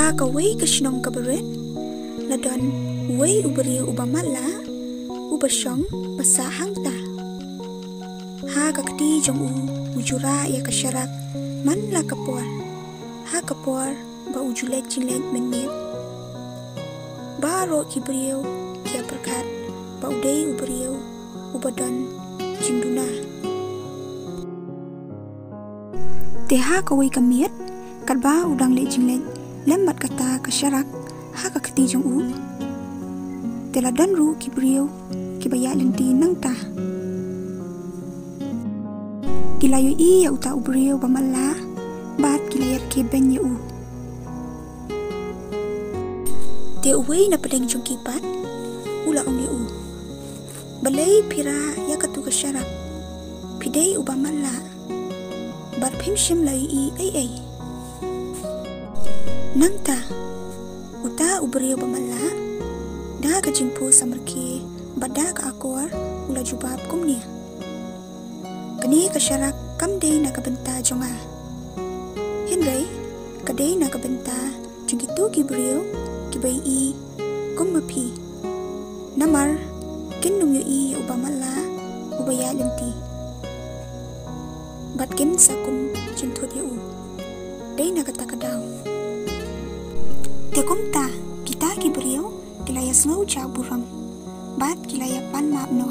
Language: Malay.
ha ka wei ka shnong ka beret ladon wei ubri ubamala ubashong basa hangta ha ka kti jong ujura ya ka syarak man la kapor ha kapor ba ujulet jilet menit baro kibriyo kia perkat ba udai ubriyo ubadon jinduna teha ka wei kamiet kadba udang le jilet lembat kata ka syarak ha ka kti jong teladon ru kibriyo kibaya lenti nangta kilayu i ya uta ubriyo bamala bat kilayar ke ben ya te uwei na pedeng jong kipat ula ong ya balai pira ya katu ka syarak pidei ubamala bat phimshim lai i ai nangta uta ubriyo bamala da ka jingpo samarki bada ka akor ula jubab kumnia kani ka syarak kam dei na ka benta jonga Henry kadei na ka benta jong itu kibriyo kibai i kumapi namar kinnum yu i ubamala ubaya lenti batkin sakum cintot yu dei na kata kadaw tekumta kita kibriyo kilaya snow cha buram bat kilaya pan maapno